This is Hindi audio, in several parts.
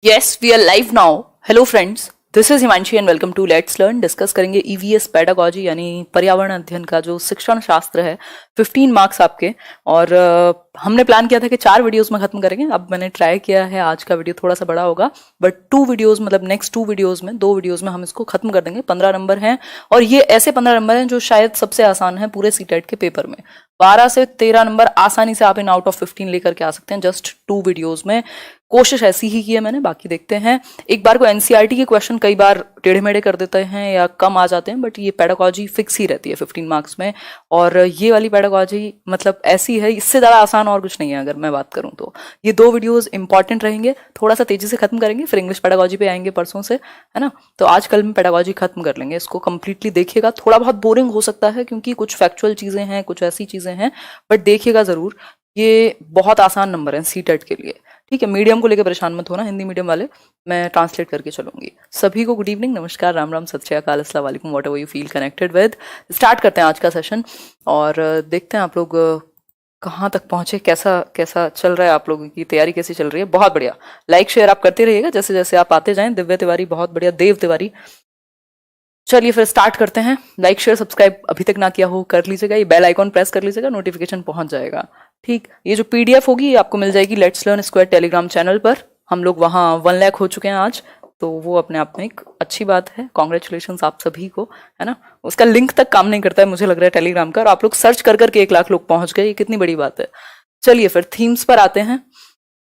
Yes, we are live now. Hello friends, this is Himanshi and welcome to let's learn. Discuss करेंगे ईवीएस पेडागोजी यानी पर्यावरण अध्ययन का जो शिक्षण शास्त्र है। 15 मार्क्स आपके। और हमने प्लान किया था कि 4 वीडियोस में खत्म करेंगे। अब मैंने ट्राई किया है, आज का वीडियो थोड़ा सा बड़ा होगा, बट 2 वीडियोस मतलब नेक्स्ट 2 वीडियोस में 2 वीडियोस में हम इसको खत्म कर देंगे। 15 नंबर हैं और ये ऐसे 15 नंबर हैं जो शायद सबसे आसान है पूरे सीटेट के पेपर में। 12 से 13 नंबर आसानी से आप इन आउट ऑफ 15 लेकर के आ सकते हैं जस्ट 2 वीडियोस में। कोशिश ऐसी ही की है मैंने, बाकी देखते हैं। एक बार को एनसीईआरटी के क्वेश्चन कई बार टेढ़े मेढ़े कर देते हैं या कम आ जाते हैं, बट ये पेडागोजी फिक्स ही रहती है 15 मार्क्स में। और ये वाली पेडागोजी मतलब ऐसी है, इससे ज़्यादा आसान और कुछ नहीं है अगर मैं बात करूं तो। ये 2 वीडियोस इंपॉर्टेंट रहेंगे, थोड़ा सा तेजी से खत्म करेंगे, फिर इंग्लिश पेडागोजी पे आएंगे परसों से, है ना। तो आज कल में पेडागोजी खत्म कर लेंगे, इसको कंप्लीटली देखिएगा। थोड़ा बहुत बोरिंग हो सकता है क्योंकि कुछ फैक्चुअल चीज़ें हैं, कुछ ऐसी चीज़ें हैं, बट देखिएगा ज़रूर। ये बहुत आसान नंबर है सीटेट के लिए, ठीक है। मीडियम को लेकर परेशान मत होना, हिंदी मीडियम वाले मैं ट्रांसलेट करके चलूंगी। सभी को गुड इवनिंग, नमस्कार, राम राम, सत श्री अकाल, अस्सलाम वालेकुम, what ever you feel connected with. Start करते हैं आज का सेशन और देखते हैं आप लोग कहाँ तक पहुंचे, कैसा कैसा चल रहा है, आप लोगों की तैयारी कैसी चल रही है। बहुत बढ़िया, लाइक शेयर आप करते रहिएगा जैसे जैसे आप आते जाएं। दिव्य तिवारी बहुत बढ़िया, देव तिवारी। चलिए फिर स्टार्ट करते हैं। लाइक शेयर सब्सक्राइब अभी तक ना किया हो कर लीजिएगा, ये बेल आइकॉन प्रेस कर लीजिएगा, नोटिफिकेशन पहुंच जाएगा, ठीक। ये जो पीडीएफ होगी ये आपको मिल जाएगी let's learn square Telegram channel पर। हम लोग वहाँ 1 लाख हो चुके हैं आज, तो वो अपने आप में एक अच्छी बात है। कॉन्ग्रेचुलेशंस आप सभी को, है ना। उसका लिंक तक काम नहीं करता है मुझे लग रहा है टेलीग्राम का, और आप लोग सर्च कर करके 1 लाख लोग पहुंच गए, ये कितनी बड़ी बात है। चलिए फिर थीम्स पर आते हैं।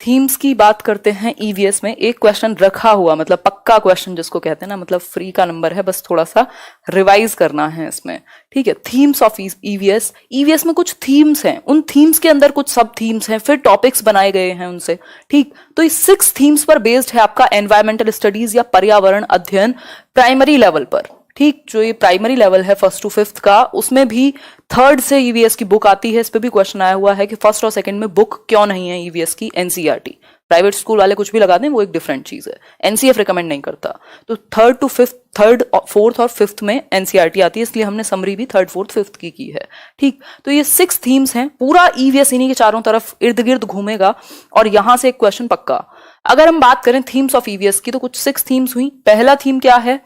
थीम्स की बात करते हैं। ईवीएस में एक क्वेश्चन रखा हुआ, मतलब पक्का क्वेश्चन जिसको कहते हैं ना, मतलब फ्री का नंबर है, बस थोड़ा सा रिवाइज करना है इसमें, ठीक है। Themes of EVS. ईवीएस में कुछ थीम्स हैं, उन थीम्स के अंदर कुछ सब थीम्स हैं, फिर टॉपिक्स बनाए गए हैं उनसे, ठीक। तो इस 6 थीम्स पर बेस्ड है आपका एनवायरमेंटल स्टडीज या पर्यावरण अध्ययन प्राइमरी लेवल पर, ठीक। जो ये प्राइमरी लेवल है 1st to 5th का, उसमें भी 3rd से ईवीएस की बुक आती है। इस पे भी क्वेश्चन आया हुआ है कि 1st और 2nd में बुक क्यों नहीं है ईवीएस की, एनसीईआरटी। प्राइवेट स्कूल वाले कुछ भी लगा दें, वो एक डिफरेंट चीज है, एनसीएफ रिकमेंड नहीं करता। तो 3rd to 5th, 3rd, 4th और 5th में एनसीईआरटी आती है, इसलिए हमने समरी भी 3rd, 4th, 5th की है, ठीक। तो ये 6 थीम्स हैं, पूरा ईवीएस इन्हीं के चारों तरफ इर्द गिर्द घूमेगा और यहां से एक क्वेश्चन पक्का। अगर हम बात करें थीम्स ऑफ ईवीएस की, तो कुछ 6 थीम्स हुई। पहला थीम क्या है?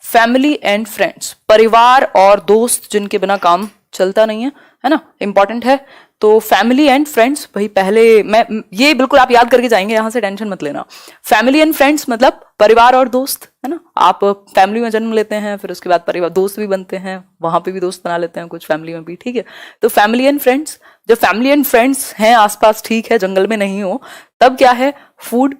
फैमिली एंड फ्रेंड्स, परिवार और दोस्त जिनके बिना काम चलता नहीं है ना, इंपॉर्टेंट है। तो फैमिली एंड फ्रेंड्स, भाई पहले मैं ये बिल्कुल आप याद करके जाएंगे, यहां से टेंशन मत लेना। फैमिली एंड फ्रेंड्स मतलब परिवार और दोस्त, है ना। आप फैमिली में जन्म लेते हैं, फिर उसके बाद परिवार दोस्त भी बनते हैं, वहां पे भी दोस्त बना लेते हैं कुछ फैमिली में भी, ठीक है। तो फैमिली एंड फ्रेंड्स, जब फैमिली एंड फ्रेंड्स हैं आसपास, ठीक है, जंगल में नहीं हो, तब क्या है? फूड,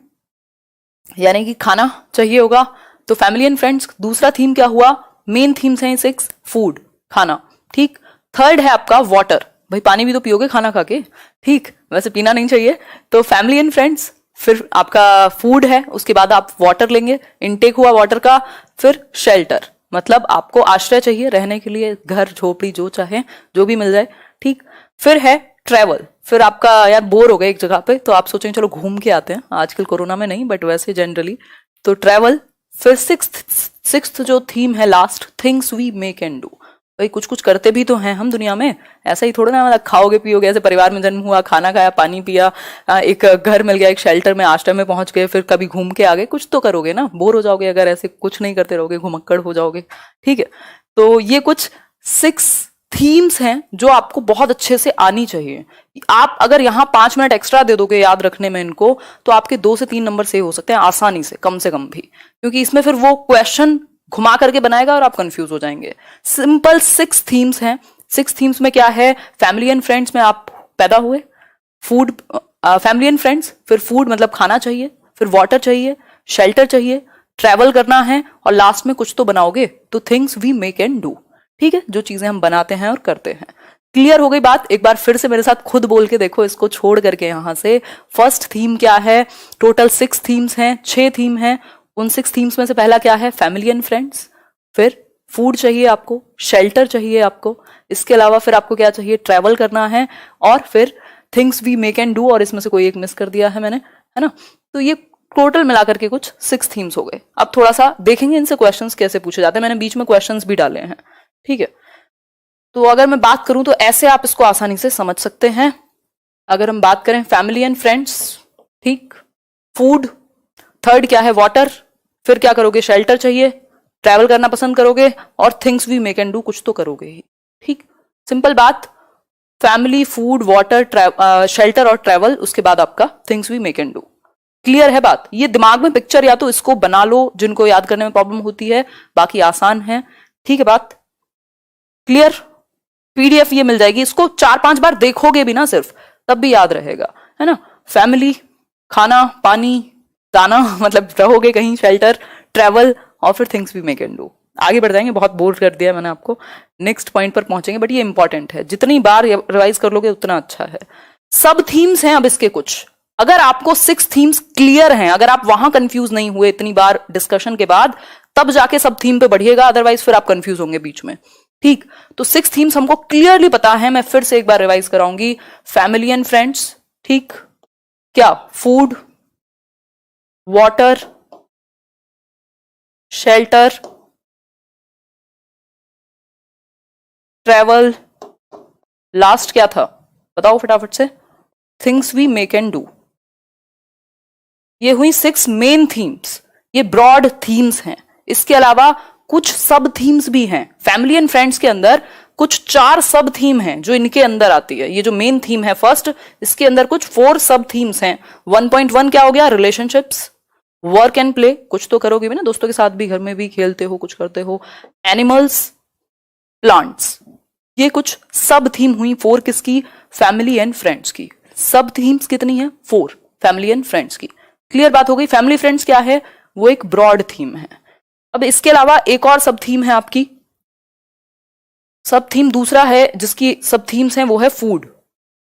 यानी कि खाना चाहिए होगा। तो फैमिली एंड फ्रेंड्स। दूसरा थीम क्या हुआ? मेन थीम्स हैं 6, फूड, खाना, ठीक। 3rd है आपका वाटर, भाई पानी भी तो पियोगे खाना खा के, ठीक, वैसे पीना नहीं चाहिए। तो फैमिली एंड फ्रेंड्स, फिर आपका फूड है, उसके बाद आप वाटर लेंगे, इनटेक हुआ वाटर का। फिर शेल्टर, मतलब आपको आश्रय चाहिए रहने के लिए, घर झोपड़ी जो चाहे जो भी मिल जाए, ठीक। फिर है ट्रेवल, फिर आपका यार बोर हो गए एक जगह पे, तो आप सोचेंगे चलो घूम के आते हैं, आजकल कोरोना में नहीं बट वैसे जनरली, तो ट्रेवल। फिर सिक्स्थ जो थीम है last, things we make and do, भाई कुछ कुछ करते भी तो हैं हम दुनिया में, ऐसा ही थोड़ा ना मतलब खाओगे पियोगे। ऐसे परिवार में जन्म हुआ, खाना खाया, पानी पिया, एक घर मिल गया, एक शेल्टर में, आश्रम में पहुंच गए, फिर कभी घूम के आ गए, कुछ तो करोगे ना। बोर हो जाओगे अगर ऐसे कुछ नहीं करते रहोगे, घुमक्कड़ हो जाओगे, ठीक है। तो ये कुछ 6 थीम्स हैं जो आपको बहुत अच्छे से आनी चाहिए। आप अगर यहाँ 5 मिनट एक्स्ट्रा दे दोगे याद रखने में इनको, तो आपके 2 से 3 नंबर सेव हो सकते हैं आसानी से कम भी, क्योंकि इसमें फिर वो क्वेश्चन घुमा करके बनाएगा और आप कंफ्यूज हो जाएंगे। सिंपल 6 थीम्स हैं। 6 थीम्स में क्या है? फैमिली एंड फ्रेंड्स में आप पैदा हुए, फूड, फैमिली एंड फ्रेंड्स, फिर फूड मतलब खाना चाहिए, फिर वाटर चाहिए, शेल्टर चाहिए, ट्रैवल करना है, और लास्ट में कुछ तो बनाओगे, तो things we make and do, ठीक है, जो चीजें हम बनाते हैं और करते हैं। क्लियर हो गई बात? एक बार फिर से मेरे साथ खुद बोल के देखो इसको छोड़ करके यहां से। फर्स्ट थीम क्या है? टोटल 6 थीम्स हैं, 6 थीम हैं। उन 6 थीम्स में से पहला क्या है? Family and friends. फिर फूड चाहिए आपको, शेल्टर चाहिए आपको, इसके अलावा फिर आपको क्या चाहिए? ट्रैवल करना है, और फिर things we make and do, और इसमें से कोई एक मिस कर दिया है मैंने, है ना। तो ये टोटल मिलाकर के कुछ 6 थीम्स हो गए। अब थोड़ा सा देखेंगे इनसे क्वेश्चंस कैसे पूछे जाते हैं, मैंने बीच में क्वेश्चंस भी डाले हैं, ठीक है। तो अगर मैं बात करूं तो ऐसे आप इसको आसानी से समझ सकते हैं। अगर हम बात करें फैमिली एंड फ्रेंड्स, ठीक, फूड, थर्ड क्या है, वाटर, फिर क्या करोगे, शेल्टर चाहिए, ट्रैवल करना पसंद करोगे, और things we may can do, कुछ तो करोगे ही। ठीक, सिंपल बात, फैमिली, फूड, वाटर, शेल्टर और ट्रैवल, उसके बाद आपका things we may can do. Clear है बात? ये दिमाग में पिक्चर या तो इसको बना लो जिनको याद करने में प्रॉब्लम होती है, बाकी आसान है। ठीक है बात क्लियर? पीडीएफ ये मिल जाएगी, इसको 4-5 बार देखोगे भी ना सिर्फ, तब भी याद रहेगा, है ना। फैमिली, खाना, पानी, दाना मतलब रहोगे कहीं, शेल्टर, ट्रैवल, और फिर things we may can do. आगे बढ़ जाएंगे, बहुत बोर कर दिया मैंने आपको, नेक्स्ट पॉइंट पर पहुंचेंगे, बट ये इंपॉर्टेंट है, जितनी बार रिवाइज कर लोगे उतना अच्छा है। सब थीम्स हैं अब इसके कुछ, अगर आपको 6 थीम्स क्लियर हैं, अगर आप वहां कंफ्यूज नहीं हुए इतनी बार डिस्कशन के बाद, तब जाके सब थीम पे बढ़िएगा, अदरवाइज फिर आप कंफ्यूज होंगे बीच में। ठीक, तो 6 थीम्स हमको क्लियरली पता है, मैं फिर से एक बार रिवाइज कराऊंगी। फैमिली एंड फ्रेंड्स, ठीक, क्या, food, water, shelter, travel, last क्या था बताओ फटाफट से, things we may can do. ये हुई 6 मेन थीम्स, ये ब्रॉड थीम्स हैं। इसके अलावा कुछ सब थीम्स भी हैं। फैमिली एंड फ्रेंड्स के अंदर कुछ 4 सब थीम हैं जो इनके अंदर आती है। ये जो मेन थीम है फर्स्ट, इसके अंदर कुछ 4 सब थीम्स हैं। 1.1 क्या हो गया, रिलेशनशिप्स, वर्क एंड प्ले, कुछ तो करोगे भी ना, दोस्तों के साथ भी, घर में भी खेलते हो, कुछ करते हो, एनिमल्स, प्लांट्स, ये कुछ सब थीम हुई 4 किसकी, फैमिली एंड फ्रेंड्स की। सब थीम्स कितनी है, 4 फैमिली एंड फ्रेंड्स की। क्लियर बात हो गई? फैमिली फ्रेंड्स क्या है, वो एक ब्रॉड थीम है। अब इसके अलावा एक और सब थीम है आपकी, सब थीम दूसरा है जिसकी सब थीम्स हैं, वो है फूड।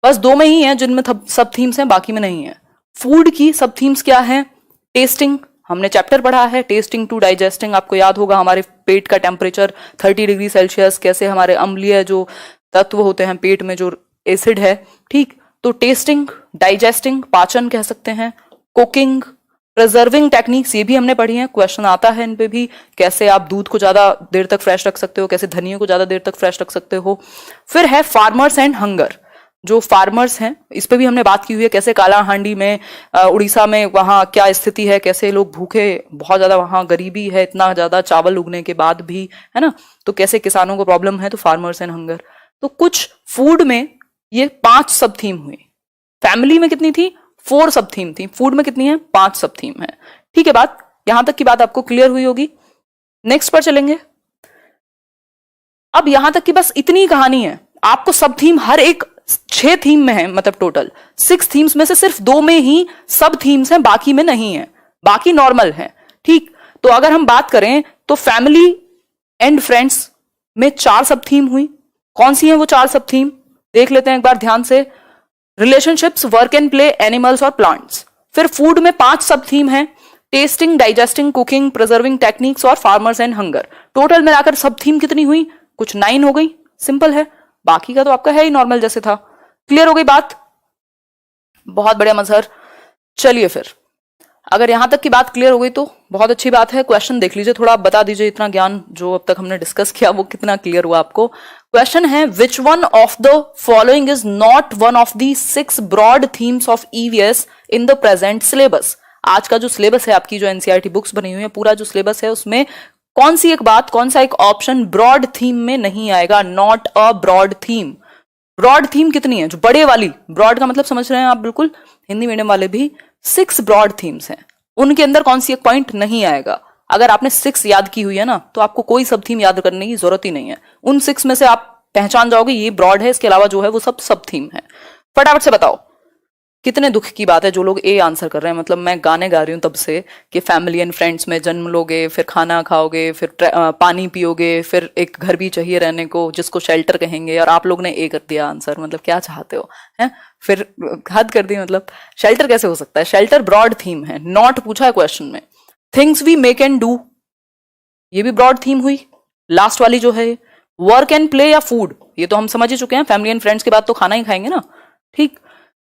बस 2 में ही है जिनमें सब थीम्स हैं, बाकी में नहीं है। फूड की सब थीम्स क्या है, टेस्टिंग, हमने चैप्टर पढ़ा है टेस्टिंग टू डाइजेस्टिंग, आपको याद होगा, हमारे पेट का टेम्परेचर 30 डिग्री सेल्सियस, कैसे हमारे अम्लीय जो तत्व होते हैं पेट में, जो एसिड है, ठीक, तो टेस्टिंग, डाइजेस्टिंग, पाचन कह सकते हैं, कुकिंग, प्रिजर्विंग टेक्निक्स, ये भी हमने पढ़ी हैं, क्वेश्चन आता है इन पे भी, कैसे आप दूध को ज्यादा देर तक फ्रेश रख सकते हो, कैसे धनिया को ज्यादा देर तक फ्रेश रख सकते हो। फिर है फार्मर्स एंड हंगर, जो फार्मर्स हैं इस पे भी हमने बात की हुई है, कैसे काला हांडी में, उड़ीसा में, वहां क्या स्थिति है, कैसे लोग भूखे, बहुत ज्यादा वहां गरीबी है, इतना ज्यादा चावल उगने के बाद भी, है ना, तो कैसे किसानों को प्रॉब्लम है, तो फार्मर्स एंड हंगर। तो कुछ फूड में ये 5 सब थीम हुई। फैमिली में कितनी थी, 4 सब थीम थी, फूड में कितनी है, 5 सब थीम है। ठीक है बात, यहां तक की बात आपको क्लियर हुई होगी। नेक्स्ट पर चलेंगे। अब यहां तक की बस इतनी कहानी है, आपको सब थीम हर एक 6 थीम में है, मतलब टोटल 6 थीम्स में से सिर्फ 2 में ही सब थीम्स हैं, बाकी में नहीं है, बाकी नॉर्मल है। ठीक, तो अगर हम बात करें तो फैमिली एंड फ्रेंड्स में 4 सब थीम हुई। कौन सी है वो 4 सब थीम, देख लेते हैं एक बार ध्यान से। Relationships, work and play, animals और प्लांट्स। फिर फूड में 5 सब थीम है, testing, digesting, cooking, preserving techniques और फार्मर्स एंड हंगर। टोटल मिलाकर सब थीम कितनी हुई, कुछ 9 हो गई, सिंपल है। बाकी का तो आपका है ही नॉर्मल जैसे था। क्लियर हो गई बात? बहुत बढ़िया मजहर। चलिए फिर, अगर यहां तक की बात क्लियर हो गई तो बहुत अच्छी बात है। क्वेश्चन देख लीजिए, थोड़ा आप बता दीजिए इतना ज्ञान जो अब तक हमने डिस्कस किया वो कितना क्लियर हुआ आपको। क्वेश्चन है, which one of the following is not one of the 6 broad themes of EVS in the present syllabus. आज का जो सिलेबस है, आपकी जो एनसीईआरटी बुक्स बनी हुई है, पूरा जो सिलेबस है, उसमें कौन सी एक बात, कौन सा एक ऑप्शन ब्रॉड थीम में नहीं आएगा, not a broad theme. Broad theme कितनी है, जो बड़े वाली, ब्रॉड का मतलब समझ रहे हैं आप बिल्कुल, हिंदी मीडियम वाले भी, 6 ब्रॉड थीम्स हैं, उनके अंदर कौन सी एक पॉइंट नहीं आएगा। अगर आपने 6 याद की हुई है ना, तो आपको कोई सब थीम याद करने की जरूरत ही नहीं है। उन 6 में से आप पहचान जाओगे ये ब्रॉड है, इसके अलावा जो है वो सब थीम है। फटाफट से बताओ, कितने दुख की बात है जो लोग ए आंसर कर रहे हैं। मतलब मैं गाने गा रही हूं तब से कि फैमिली एंड फ्रेंड्स में जन्म लोगे, फिर खाना खाओगे, फिर पानी पियोगे, फिर एक घर भी चाहिए रहने को जिसको शेल्टर कहेंगे, और आप लोग ने ए कर दिया आंसर। मतलब क्या चाहते हो, हैं? फिर हद कर दी, मतलब शेल्टर कैसे हो सकता है? शेल्टर ब्रॉड थीम है, नॉट पूछा है क्वेश्चन में। Things we may can do, ये भी ब्रॉड थीम हुई। लास्ट वाली जो है वर्क एंड प्ले या फूड, ये तो हम समझ ही चुके हैं, फैमिली एंड फ्रेंड्स के बाद तो खाना ही खाएंगे ना। ठीक,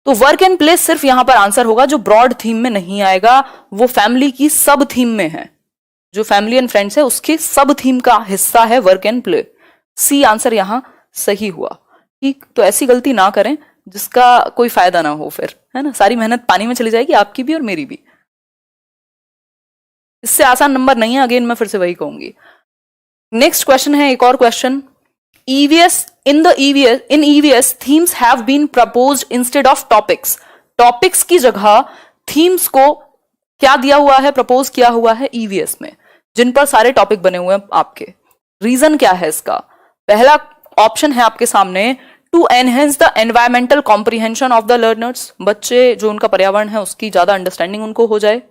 तो वर्क एंड प्ले सिर्फ यहां पर आंसर होगा, जो ब्रॉड थीम में नहीं आएगा वो फैमिली की सब थीम में है। जो फैमिली एंड फ्रेंड्स है उसके सब थीम का हिस्सा है work and play. C answer यहां सही हुआ। ठीक, तो ऐसी गलती ना करें जिसका कोई फायदा ना हो फिर, है ना, सारी मेहनत पानी में चली जाएगी, आपकी भी और मेरी भी। इससे आसान नंबर नहीं है, अगेन मैं फिर से वही कहूंगी। नेक्स्ट क्वेश्चन है, एक और question. EVS in EVS themes have been proposed instead of topics. Topics की जगह थीम्स को क्या दिया हुआ है, प्रपोज किया हुआ है ईवीएस में, जिन पर सारे टॉपिक बने हुए हैं आपके। रीजन क्या है इसका? पहला ऑप्शन है आपके सामने, to enhance the environmental comprehension of the learners, बच्चे जो उनका पर्यावरण है उसकी ज्यादा अंडरस्टैंडिंग उनको हो जाए।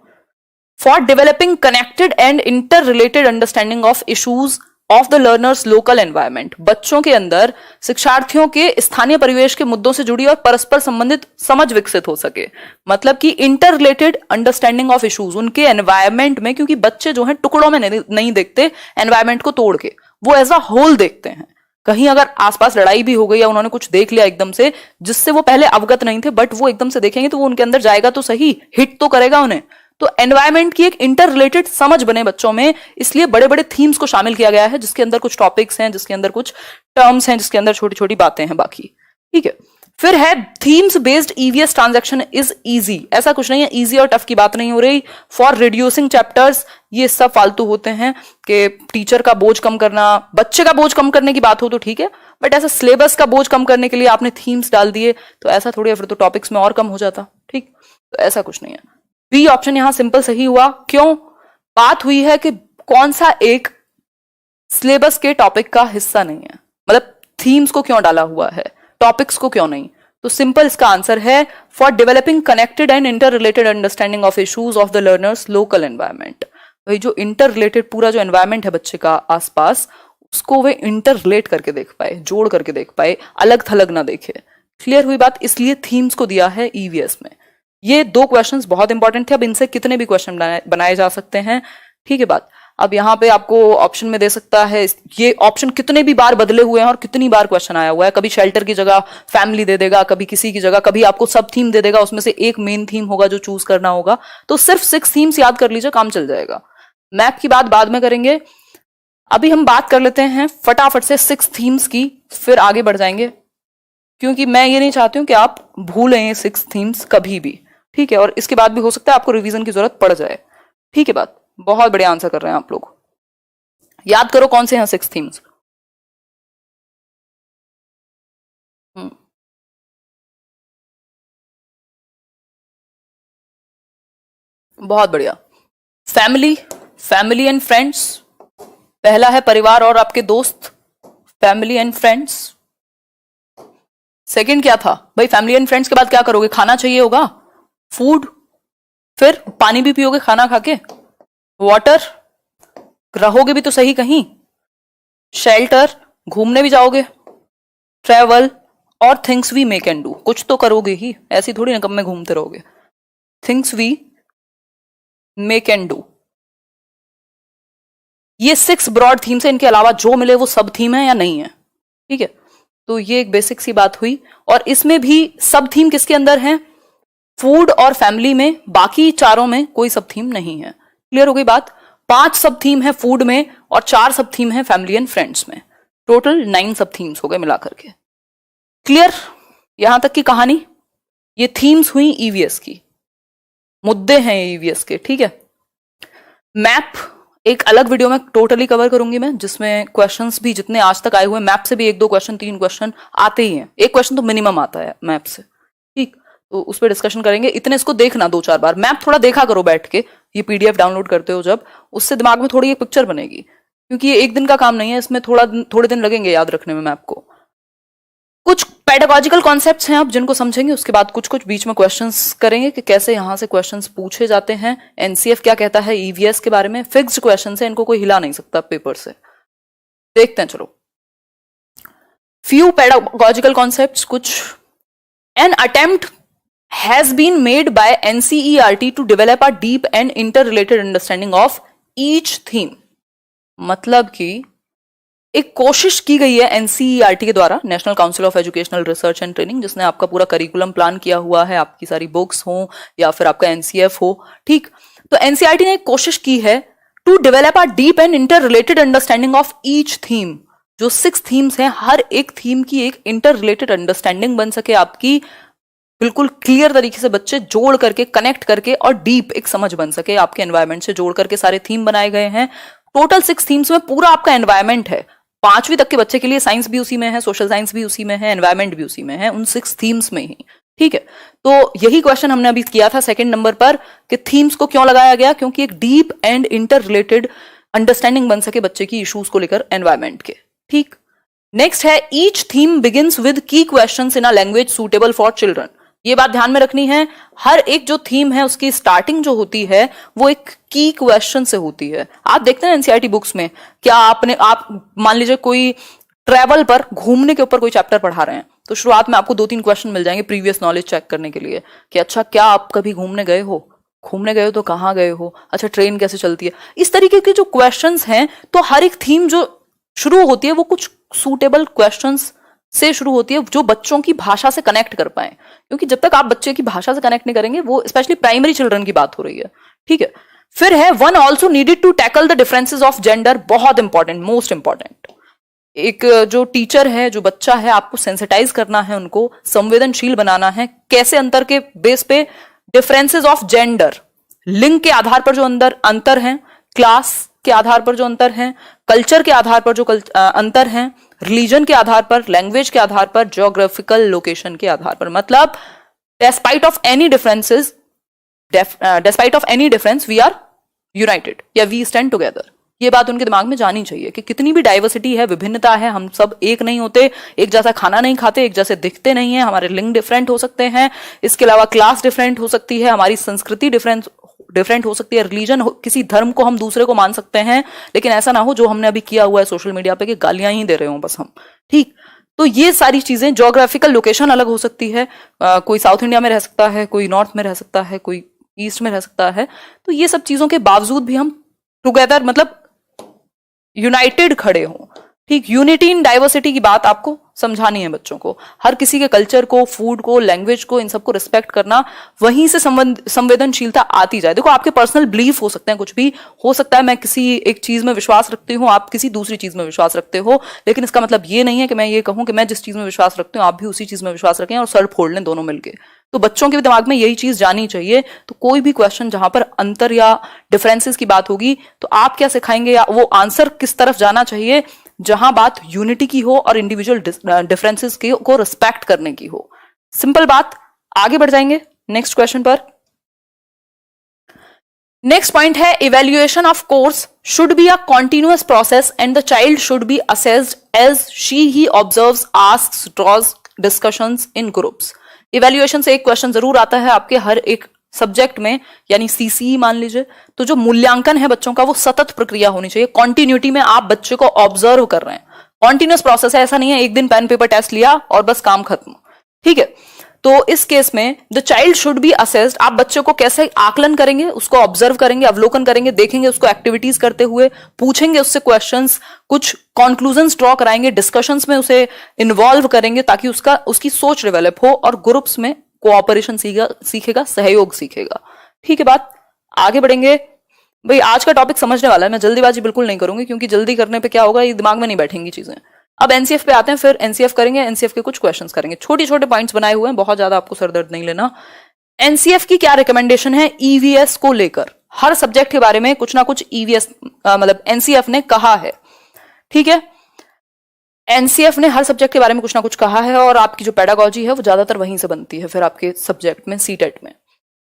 For developing connected and inter related understanding of issues of the learners local environment, बच्चों के अंदर शिक्षार्थियों के स्थानीय परिवेश के मुद्दों से जुड़ी और परस्पर संबंधित समझ विकसित हो सके। मतलब कि inter related understanding of issues उनके एनवायरमेंट में, क्योंकि बच्चे जो हैं टुकड़ों में नहीं देखते एनवायरमेंट को तोड़ के, वो एज अ होल देखते हैं। कहीं अगर आसपास लड़ाई भी हो गई या उन्होंने कुछ देख लिया एकदम से जिससे वो पहले अवगत नहीं थे, बट वो एकदम से देखेंगे तो वो उनके अंदर जाएगा तो सही, हिट तो करेगा उन्हें। तो एनवायरमेंट की एक इंटर रिलेटेड समझ बने बच्चों में, इसलिए बड़े बड़े थीम्स को शामिल किया गया है, जिसके अंदर कुछ टॉपिक्स हैं, जिसके अंदर कुछ टर्म्स हैं, जिसके अंदर छोटी छोटी बातें हैं बाकी। ठीक है, फिर है themes based EVS transaction is easy. ऐसा कुछ नहीं है, इजी और टफ की बात नहीं हो रही। फॉर रिड्यूसिंग चैप्टर्स, ये सब फालतू होते हैं कि टीचर का बोझ कम करना, बच्चे का बोझ कम करने की बात हो तो ठीक है, बट ऐसा सिलेबस का बोझ कम करने के लिए आपने थीम्स डाल दिए तो ऐसा थोड़ी है, फिर तो टॉपिक्स में और कम हो जाता। ठीक, तो ऐसा कुछ नहीं है। बी ऑप्शन यहां सिंपल सही हुआ। क्यों? बात हुई है कि कौन सा एक सिलेबस के टॉपिक का हिस्सा नहीं है, मतलब थीम्स को क्यों डाला हुआ है, टॉपिक्स को क्यों नहीं। तो सिंपल इसका आंसर है for developing connected and inter related understanding of issues of the learners local environment. वही जो इंटर रिलेटेड पूरा जो एनवायरमेंट है बच्चे का आसपास, उसको वे इंटर रिलेट करके देख पाए, जोड़ करके देख पाए, अलग थलग ना देखे। क्लियर हुई बात? इसलिए थीम्स को दिया है ईवीएस में। ये दो क्वेश्चंस बहुत इंपॉर्टेंट थे, अब इनसे कितने भी क्वेश्चन बनाए जा सकते हैं। ठीक है बात। अब यहां पे आपको ऑप्शन में दे सकता है, ये ऑप्शन कितने भी बार बदले हुए हैं और कितनी बार क्वेश्चन आया हुआ है। कभी शेल्टर की जगह फैमिली दे देगा, कभी किसी की जगह, कभी आपको सब थीम दे देगा, उसमें से एक मेन थीम होगा जो चूज करना होगा। तो सिर्फ 6 थीम्स याद कर लीजिए, काम चल जाएगा। मैप की बात बाद में करेंगे, अभी हम बात कर लेते हैं फटाफट से 6 थीम्स की, फिर आगे बढ़ जाएंगे, क्योंकि मैं ये नहीं चाहती हूं कि आप भूलें ये 6 थीम्स कभी भी। ठीक है, और इसके बाद भी हो सकता है आपको रिवीजन की जरूरत पड़ जाए। ठीक है बात, बहुत बढ़िया आंसर कर रहे हैं आप लोग। याद करो कौन से हैं 6 थीम्स। बहुत बढ़िया। फैमिली, फैमिली एंड फ्रेंड्स, पहला है परिवार और आपके दोस्त, फैमिली एंड फ्रेंड्स। सेकंड क्या था भाई? फैमिली एंड फ्रेंड्स के बाद क्या करोगे? खाना चाहिए होगा, फूड, फिर पानी भी पियोगे खाना खा के, वाटर, रहोगे भी तो सही कहीं, शेल्टर, घूमने भी जाओगे, ट्रेवल, और things we may can do, कुछ तो करोगे ही, ऐसी थोड़ी ना कब में घूमते रहोगे। Things we may can do, ये 6 ब्रॉड थीम्स है, इनके अलावा जो मिले वो सब थीम है या नहीं है। ठीक है, तो ये एक बेसिक सी बात हुई। और इसमें भी सब थीम किसके अंदर है? फूड और फैमिली में, बाकी चारों में कोई सब थीम नहीं है। क्लियर हो गई बात? 5 सब थीम है फूड में और 4 सब थीम है फैमिली एंड फ्रेंड्स में, टोटल 9 सब थीम्स हो गए मिलाकर के। क्लियर यहां तक की कहानी? ये थीम्स हुई ईवीएस की, मुद्दे हैं ईवीएस के। ठीक है, मैप एक अलग वीडियो में टोटली कवर करूंगी मैं, जिसमें क्वेश्चंस भी जितने आज तक आए हुए मैप से भी 1-2 क्वेश्चन 3 क्वेश्चन आते ही हैं, एक क्वेश्चन तो मिनिमम आता है मैप से। ठीक, तो उस पर डिस्कशन करेंगे। इतने इसको देखना 2-4 बार, मैप थोड़ा देखा करो बैठ के, ये पीडीएफ डाउनलोड करते हो जब, उससे दिमाग में थोड़ी एक पिक्चर बनेगी, क्योंकि ये एक दिन का काम नहीं है, इसमें थोड़े दिन लगेंगे याद रखने में मैप को। कुछ पेडागॉजिकल कॉन्सेप्ट्स हैं आप जिनको समझेंगे, उसके बाद कुछ कुछ बीच में क्वेश्चंस करेंगे कि कैसे यहां से क्वेश्चंस पूछे जाते हैं, एनसीएफ क्या कहता है ईवीएस के बारे में। फिक्स्ड क्वेश्चंस है, इनको कोई हिला नहीं सकता पेपर से। देखते हैं, चलो। फ्यू पेडागॉजिकल कॉन्सेप्ट्स, कुछ। An attempt has been made by NCERT to develop a deep and inter related understanding of each theme, मतलब कि एक कोशिश की गई है एनसीईआरटी के द्वारा, national council of educational research and training, जिसने आपका पूरा करिकुलम प्लान किया हुआ है, आपकी सारी बुक्स हो या फिर आपका एनसीएफ हो। ठीक, तो एनसीईआरटी ने एक कोशिश की है to develop a deep and inter related understanding of each theme. जो 6 थीम्स हैं, हर एक थीम की एक इंटर रिलेटेड अंडरस्टैंडिंग बन सके आपकी, बिल्कुल क्लियर तरीके से बच्चे जोड़ करके, कनेक्ट करके और डीप एक समझ बन सके आपके एनवायरमेंट से जोड़ करके सारे थीम बनाए गए हैं। टोटल 6 थीम्स में पूरा आपका एनवायरमेंट है। 5वीं तक के बच्चे के लिए साइंस भी उसी में है, सोशल साइंस भी उसी में है, एनवायरमेंट भी उसी में है, उन 6 थीम्स में ही। ठीक है, तो यही क्वेश्चन हमने अभी किया था सेकंड नंबर पर कि थीम्स को क्यों लगाया गया, क्योंकि एक deep and inter related understanding बन सके बच्चे की इश्यूज को लेकर एनवायरमेंट के। ठीक, नेक्स्ट है ईच थीम बिगिंस विद की questions in a language suitable for children. ये बात ध्यान में रखनी है, हर एक जो थीम है उसकी स्टार्टिंग जो होती है वो एक की क्वेश्चन से होती है। आप देखते हैं एनसीईआरटी बुक्स में, क्या आप मान लीजिए कोई ट्रैवल पर, घूमने के ऊपर कोई चैप्टर पढ़ा रहे हैं, तो शुरुआत में आपको 2-3 क्वेश्चन मिल जाएंगे प्रीवियस नॉलेज चेक करने के लिए कि अच्छा क्या आप कभी घूमने गए हो, तो कहाँ गए हो, अच्छा ट्रेन कैसे चलती है। इस तरीके के जो क्वेश्चंस हैं, तो हर एक थीम जो शुरू होती है वो कुछ सूटेबल क्वेश्चंस से शुरू होती है जो बच्चों की भाषा से कनेक्ट कर पाए, क्योंकि जब तक आप बच्चे की भाषा से कनेक्ट नहीं करेंगे, वो स्पेशली प्राइमरी चिल्ड्रन की बात हो रही है। ठीक है, फिर है one also needed to tackle the differences of gender. बहुत इंपॉर्टेंट, मोस्ट इंपॉर्टेंट। एक जो टीचर है, जो बच्चा है, आपको सेंसिटाइज करना है, उनको संवेदनशील बनाना है। कैसे? अंतर के बेस पे, डिफरेंसेस ऑफ जेंडर, लिंग के आधार पर जो अंतर हैं, क्लास के आधार पर जो अंतर हैं, कल्चर के आधार पर जो अंतर हैं, रिलीजन के आधार पर, लैंग्वेज के आधार पर, ज्योग्राफिकल लोकेशन के आधार पर। मतलब despite of any difference we are united या वी स्टैंड टुगेदर। ये बात उनके दिमाग में जानी चाहिए कि कितनी भी डाइवर्सिटी है, विभिन्नता है, हम सब एक नहीं होते, एक जैसा खाना नहीं खाते, एक जैसे दिखते नहीं है, हमारे लिंग डिफरेंट हो सकते हैं, इसके अलावा क्लास डिफरेंट हो सकती है, हमारी संस्कृति डिफरेंट हो सकती है, रिलीजन, किसी धर्म को हम दूसरे को मान सकते हैं, लेकिन ऐसा ना हो जो हमने अभी किया हुआ है सोशल मीडिया पे कि गालियां ही दे रहे हो बस हम। ठीक, तो ये सारी चीजें, ज्योग्राफिकल लोकेशन अलग हो सकती है, कोई साउथ इंडिया में रह सकता है, कोई नॉर्थ में रह सकता है, कोई ईस्ट में रह सकता है। तो ये सब चीजों के बावजूद भी हम टुगेदर, मतलब यूनाइटेड खड़े हों। ठीक, यूनिटी इन डाइवर्सिटी की बात आपको समझानी है बच्चों को। हर किसी के कल्चर को, फूड को, लैंग्वेज को, इन सबको रिस्पेक्ट करना, वहीं से संवेदनशीलता आती जाए। देखो, आपके पर्सनल बिलीफ हो सकते हैं, कुछ भी हो सकता है। मैं किसी एक चीज में विश्वास रखती हूँ, आप किसी दूसरी चीज में विश्वास रखते हो, लेकिन इसका मतलब ये नहीं है कि मैं ये कहूं कि मैं जिस चीज में विश्वास रखती हूँ आप भी उसी चीज में विश्वास रखें और सर फोड़ लें दोनों मिलके। तो बच्चों के दिमाग में यही चीज जानी चाहिए। तो कोई भी क्वेश्चन जहां पर अंतर या डिफरेंसेस की बात होगी, तो आप क्या सिखाएंगे या वो आंसर किस तरफ जाना चाहिए, जहां बात यूनिटी की हो और इंडिविजुअल डिफरेंसेस को रिस्पेक्ट करने की हो। सिंपल बात। आगे बढ़ जाएंगे नेक्स्ट क्वेश्चन पर। नेक्स्ट पॉइंट है, evaluation of course should be a continuous process and the child should be assessed as she he observes, asks, draws discussions in groups. Evaluation से एक क्वेश्चन जरूर आता है आपके हर एक सब्जेक्ट में, यानी सीसी मान लीजिए। तो जो मूल्यांकन है बच्चों का, वो सतत प्रक्रिया होनी चाहिए। कॉन्टिन्यूटी में आप बच्चे को ऑब्जर्व कर रहे हैं, कॉन्टिन्यूअस प्रोसेस है, ऐसा नहीं है एक दिन पेन पेपर टेस्ट लिया और बस काम खत्म। ठीक है, तो इस केस में the child should be assessed. आप बच्चे को कैसे आकलन करेंगे, उसको ऑब्जर्व करेंगे, अवलोकन करेंगे, देखेंगे उसको एक्टिविटीज करते हुए, पूछेंगे उससे क्वेश्चंस, कुछ कंक्लूजन्स ड्रॉ कराएंगे, डिस्कशंस में उसे इन्वॉल्व करेंगे ताकि उसकी सोच डेवलप हो और ग्रुप्स में कोऑपरेशन सीखेगा, सहयोग सीखेगा। ठीक है बात। आगे बढ़ेंगे। भाई आज का टॉपिक समझने वाला है, मैं जल्दीबाजी बिल्कुल नहीं करूंगी, क्योंकि जल्दी करने पे क्या होगा, ये दिमाग में नहीं बैठेंगी चीजें। अब एनसीएफ पे आते हैं, फिर एनसीएफ करेंगे, एनसीएफ के कुछ क्वेश्चंस करेंगे। छोटे छोटे पॉइंट्स बनाए हुए हैं, बहुत ज्यादा आपको सरदर्द नहीं लेना। एनसीएफ की क्या रिकमेंडेशन है ईवीएस को लेकर? हर सब्जेक्ट के बारे में कुछ ना कुछ ईवीएस मतलब एनसीएफ ने कहा है। ठीक है, एनसीएफ ने हर सब्जेक्ट के बारे में कुछ ना कुछ कहा है, और आपकी जो पेडागोजी है वो ज्यादातर वहीं से बनती है फिर आपके सब्जेक्ट में, सीटेट में।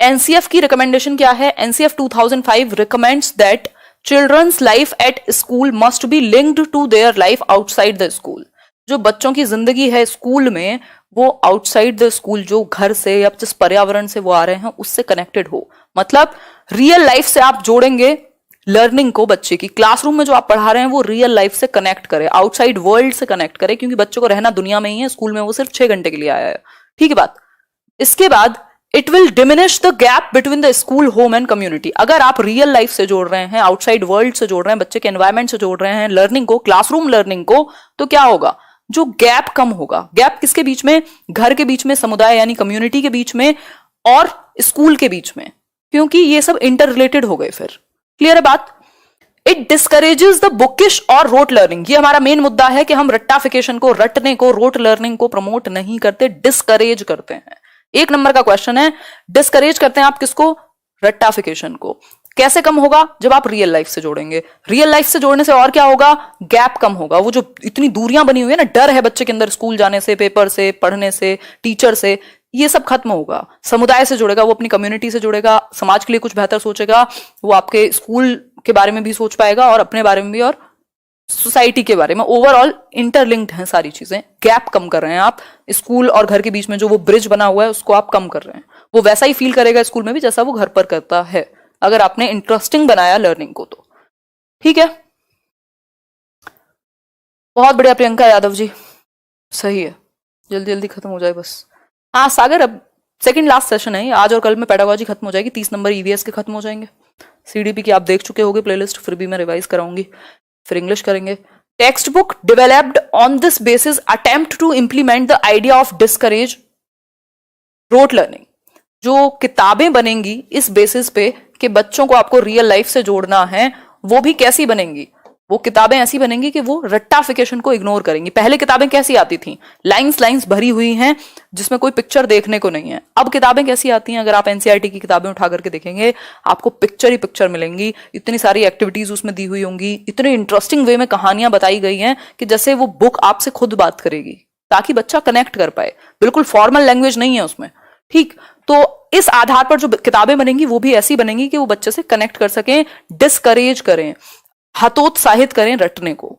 एनसीएफ की रिकमेंडेशन क्या है? NCF 2005 recommends that children's life at school must be linked to their life outside the school. जो बच्चों की जिंदगी है स्कूल में, वो आउटसाइड द स्कूल, जो घर से या जिस पर्यावरण से वो आ रहे हैं उससे कनेक्टेड हो। मतलब रियल लाइफ से आप जोड़ेंगे लर्निंग को। बच्चे की क्लासरूम में जो आप पढ़ा रहे हैं वो रियल लाइफ से कनेक्ट करे, आउटसाइड वर्ल्ड से कनेक्ट करे, क्योंकि बच्चों को रहना दुनिया में ही है, स्कूल में वो सिर्फ 6 घंटे के लिए आया है। ठीक है बात। इसके बाद it will diminish the gap between the school, home and community. अगर आप रियल लाइफ से जोड़ रहे हैं, आउटसाइड वर्ल्ड से जोड़ रहे हैं, बच्चे के एनवायरमेंट से जोड़ रहे हैं लर्निंग को, क्लासरूम लर्निंग को, तो क्या होगा? जो गैप कम होगा। गैप किसके बीच में? घर के बीच में, समुदाय यानी कम्युनिटी के बीच में, और स्कूल के बीच में, क्योंकि ये सब इंटर रिलेटेड हो गए। फिर क्लियर है बात? इट डिस्करेजेस द बुकिश और रोट लर्निंग। ये हमारा मेन मुद्दा है कि हम रट्टाफिकेशन को, रटने को, रोट लर्निंग को प्रमोट नहीं करते, डिस्करेज करते हैं। 1 नंबर का क्वेश्चन है, डिस्करेज करते हैं आप किसको? रट्टाफिकेशन को। कैसे कम होगा? जब आप रियल लाइफ से जोड़ेंगे। रियल लाइफ से जोड़ने से और क्या होगा? गैप कम होगा। वो जो इतनी दूरियां बनी हुई है ना, डर है बच्चे के अंदर स्कूल जाने से, पेपर से, पढ़ने से, टीचर से, ये सब खत्म होगा। समुदाय से जुड़ेगा, वो अपनी कम्युनिटी से जुड़ेगा, समाज के लिए कुछ बेहतर सोचेगा, वो आपके स्कूल के बारे में भी सोच पाएगा और अपने बारे में भी और सोसाइटी के बारे में। ओवरऑल इंटरलिंक्ड हैं सारी चीजें। गैप कम कर रहे हैं आप, स्कूल और घर के बीच में जो वो ब्रिज बना हुआ है उसको आप कम कर रहे हैं। वो वैसा ही फील करेगा स्कूल में भी जैसा वो घर पर करता है, अगर आपने इंटरेस्टिंग बनाया लर्निंग को तो। ठीक है, बहुत बढ़िया प्रियंका यादव जी, सही है। जल्दी जल्दी खत्म हो जाए बस। हाँ सागर, अब सेकंड लास्ट सेशन है, आज और कल में पेडागोजी खत्म हो जाएगी। 30 नंबर ईवीएस के खत्म हो जाएंगे। सीडीपी की आप देख चुके होंगे प्लेलिस्ट, फिर भी मैं रिवाइज कराऊंगी। फिर इंग्लिश करेंगे। Text book developed on this basis attempt to implement the idea of discourage rote learning. जो किताबें बनेंगी इस बेसिस पे कि बच्चों को आपको रियल लाइफ से जोड़ना है, वो भी कैसी बनेंगी? वो किताबें ऐसी बनेंगी कि वो रट्टाफिकेशन को इग्नोर करेंगी। पहले किताबें कैसी आती थी? लाइंस लाइंस भरी हुई हैं जिसमें कोई पिक्चर देखने को नहीं है। अब किताबें कैसी आती हैं? अगर आप एनसीईआरटी की किताबें उठा करके देखेंगे, आपको पिक्चर ही पिक्चर मिलेंगी। इतनी सारी एक्टिविटीज उसमें दी हुई होंगी, इतने इंटरेस्टिंग वे में कहानियां बताई गई हैं कि जैसे वो बुक आपसे खुद बात करेगी, ताकि बच्चा कनेक्ट कर पाए। बिल्कुल फॉर्मल लैंग्वेज नहीं है उसमें। ठीक, तो इस आधार पर जो किताबें बनेंगी वो भी ऐसी बनेंगी कि वो बच्चे से कनेक्ट कर सकें, डिस्करेज करें, हतोत्साहित करें रटने को।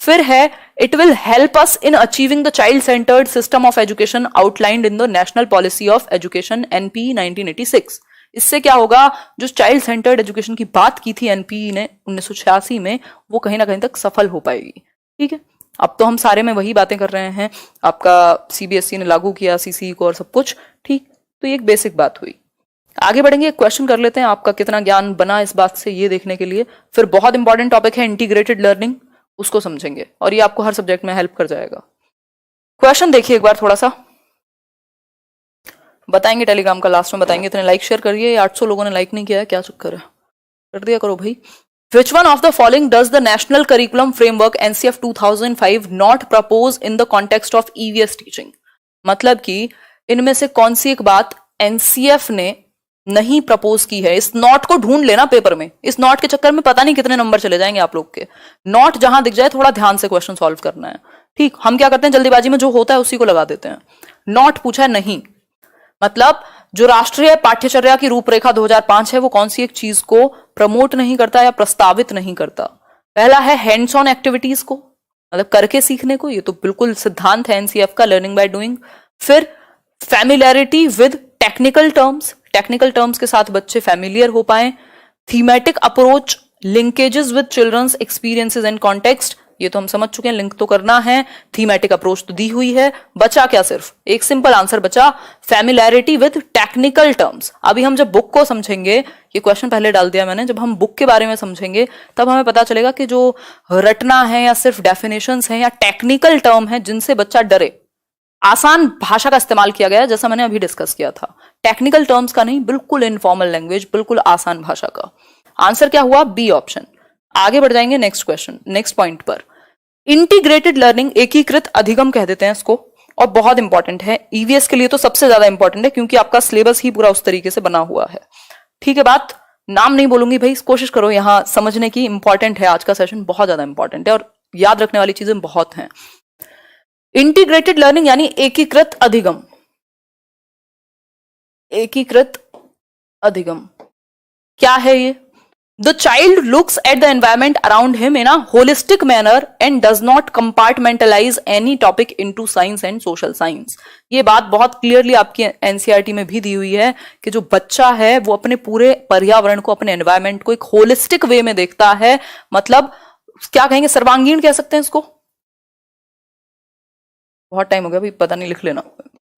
फिर है, it will help us in achieving the child centred system of education outlined in the national policy of education NP 1986। इससे क्या होगा? जो चाइल्ड सेंटर्ड एजुकेशन की बात की थी एनपी ने 1986 में, वो कहीं ना कहीं तक सफल हो पाएगी। ठीक है, अब तो हम सारे में वही बातें कर रहे हैं। आपका सीबीएसई ने लागू किया सीसी को और सब कुछ। ठीक, तो ये एक बेसिक बात हुई। आगे बढ़ेंगे, एक क्वेश्चन कर लेते हैं, आपका कितना ज्ञान बना इस बात से ये देखने के लिए। फिर बहुत इंपॉर्टेंट टॉपिक है इंटीग्रेटेड लर्निंग, उसको समझेंगे और ये आपको हर सब्जेक्ट में हेल्प कर जाएगा। क्वेश्चन देखिए एक बार थोड़ा सा, बताएंगे टेलीग्राम का लास्ट में बताएंगे। इतने लाइक शेयर करिए, 800 लोगों ने लाइक नहीं किया है, क्या चक्कर है? कर दिया करो भाई। Which one of the following does the National Curriculum Framework NCF 2005 not propose in the context of EVS teaching? मतलब कि इनमें से कौन सी एक बात एनसीएफ ने नहीं प्रपोज की है? इस नॉट को ढूंढ लेना पेपर में, इस नॉट के चक्कर में पता नहीं कितने नंबर चले जाएंगे आप लोग के। नॉट जहां दिख जाए थोड़ा ध्यान से क्वेश्चन सॉल्व करना है। ठीक, हम क्या करते हैं जल्दीबाजी में जो होता है उसी को लगा देते हैं। नॉट पूछा है नहीं, मतलब जो राष्ट्रीय पाठ्यचर्या की रूपरेखा 2005 है वो कौन सी एक चीज को प्रमोट नहीं करता या प्रस्तावित नहीं करता? पहला है हैंड्स ऑन एक्टिविटीज को, मतलब करके सीखने को, ये तो बिल्कुल सिद्धांत है एनसीएफ का, लर्निंग बाय डूइंग। फिर familiarity with technical terms, technical terms के साथ बच्चे फैमिलियर हो पाए। Thematic approach, linkages with children's experiences and context, ये तो हम समझ चुके हैं, लिंक तो करना है। थीमेटिक अप्रोच तो दी हुई है, बचा क्या? सिर्फ एक सिंपल आंसर बचा, फैमिलियरिटी विद टेक्निकल टर्म्स। अभी हम जब बुक को समझेंगे, ये क्वेश्चन पहले डाल दिया मैंने, जब हम बुक के बारे में समझेंगे तब हमें पता चलेगा कि जो रटना है या सिर्फ डेफिनेशंस हैं या टेक्निकल टर्म है जिनसे बच्चा डरे। आसान भाषा का इस्तेमाल किया गया जैसा मैंने अभी डिस्कस किया था, टेक्निकल टर्म्स का नहीं, बिल्कुल इनफॉर्मल लैंग्वेज, बिल्कुल आसान भाषा का। आंसर क्या हुआ? B option. आगे बढ़ जाएंगे नेक्स्ट क्वेश्चन, नेक्स्ट पॉइंट पर। इंटीग्रेटेड लर्निंग, एकीकृत अधिगम कह देते हैं इसको, और बहुत इंपॉर्टेंट है ईवीएस के लिए तो सबसे ज्यादा इंपॉर्टेंट है क्योंकि आपका सिलेबस ही पूरा उस तरीके से बना हुआ है। ठीक है बात, नाम नहीं बोलूंगी भाई, कोशिश करो यहां समझने की। इंपॉर्टेंट है, आज का सेशन बहुत ज्यादा इंपॉर्टेंट है और याद रखने वाली चीजें बहुत हैं। इंटीग्रेटेड लर्निंग यानी एकीकृत अधिगम। एकीकृत अधिगम क्या है ये? The child looks at the environment around him in a holistic manner and does not compartmentalize any topic into science and social science. ये बात बहुत क्लियरली आपकी एनसीईआरटी में भी दी हुई है कि जो बच्चा है वो अपने पूरे पर्यावरण को, अपने एनवायरमेंट को एक होलिस्टिक वे में देखता है। मतलब क्या कहेंगे, सर्वांगीण कह सकते हैं इसको। बहुत टाइम हो गया भाई, पता नहीं, लिख लेना,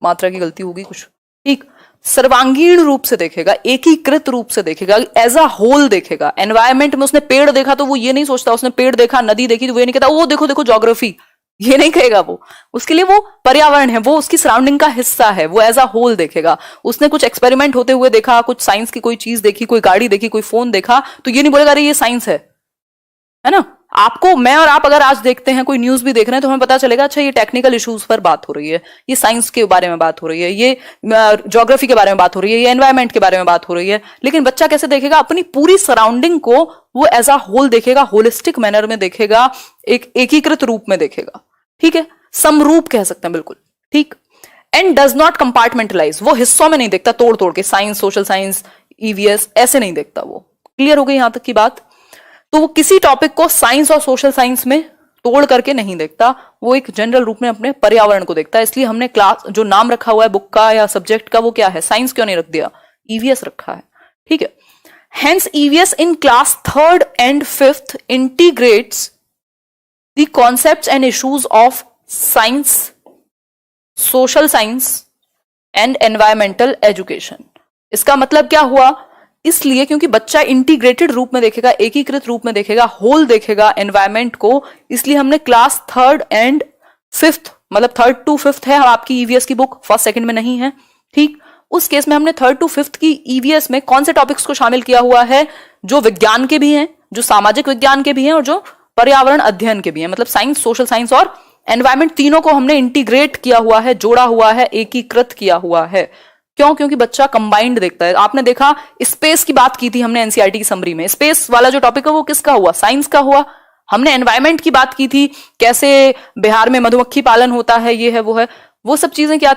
मात्रा की गलती होगी कुछ। ठीक, सर्वांगीण रूप से देखेगा, एकीकृत रूप से देखेगा, एज अ होल देखेगा। एनवायरमेंट में उसने पेड़ देखा तो वो ये नहीं सोचता, उसने पेड़ देखा, नदी देखी तो वो ये नहीं कहता वो देखो देखो ज्योग्राफी, ये नहीं कहेगा वो। उसके लिए वो पर्यावरण है, वो उसकी सराउंडिंग का हिस्सा है, वो एज अ होल देखेगा। उसने कुछ एक्सपेरिमेंट होते हुए देखा, कुछ साइंस की कोई चीज देखी, कोई गाड़ी देखी, कोई फोन देखा, तो ये नहीं बोलेगा अरे ये साइंस है ना। आपको, मैं और आप अगर आज देखते हैं, कोई न्यूज भी देख रहे हैं, तो हमें पता चलेगा अच्छा ये टेक्निकल इश्यूज पर बात हो रही है, ये साइंस के बारे में बात हो रही है, ये ज्योग्राफी के बारे में बात हो रही है, ये एनवायरमेंट के बारे में बात हो रही है। लेकिन बच्चा कैसे देखेगा? अपनी पूरी सराउंडिंग को वो एज अ होल देखेगा, होलिस्टिक मैनर में देखेगा, एक एकीकृत रूप में देखेगा। ठीक है, समरूप कह सकते हैं, बिल्कुल ठीक। एंड डज नॉट कंपार्टमेंटलाइज, वो हिस्सों में नहीं देखता तोड़ तोड़ के, साइंस, सोशल साइंस, ईवीएस ऐसे नहीं देखता वो। क्लियर हो गई यहां तक की बात? तो वो किसी टॉपिक को साइंस और सोशल साइंस में तोड़ करके नहीं देखता, वो एक जनरल रूप में अपने पर्यावरण को देखता है। इसलिए हमने क्लास जो नाम रखा हुआ है बुक का या सब्जेक्ट का, वो क्या है? साइंस क्यों नहीं रख दिया? ईवीएस रखा है। ठीक है, hence EVS in class 3rd and 5th integrates the concepts and issues of science, social science and environmental education. इसका मतलब क्या हुआ? इसलिए क्योंकि बच्चा इंटीग्रेटेड रूप में देखेगा, एकीकृत रूप में देखेगा, होल देखेगा एनवायरमेंट को, इसलिए हमने क्लास 3rd and 5th, मतलब 3rd to 5th है आपकी ईवीएस की बुक, 1st 2nd में नहीं है। ठीक, उस केस में हमने 3rd to 5th की ईवीएस में कौन से टॉपिक्स को शामिल किया हुआ है? जो विज्ञान के भी हैं, जो सामाजिक विज्ञान के भी हैं, और जो पर्यावरण अध्ययन के भी हैं, मतलब साइंस, सोशल साइंस और एनवायरमेंट, तीनों को हमने इंटीग्रेट किया हुआ है, जोड़ा हुआ है, एकीकृत किया हुआ है। क्यों? क्योंकि बच्चा कंबाइंड देखता है। आपने देखा, स्पेस की बात की थी हमने एनसीईआरटी की समरी में, स्पेस वाला जो टॉपिक है वो किसका हुआ? साइंस का हुआ। हमने एनवायरमेंट की बात की थी, कैसे बिहार में मधुमक्खी पालन होता है, ये है वो है, वो सब चीजें क्या थी?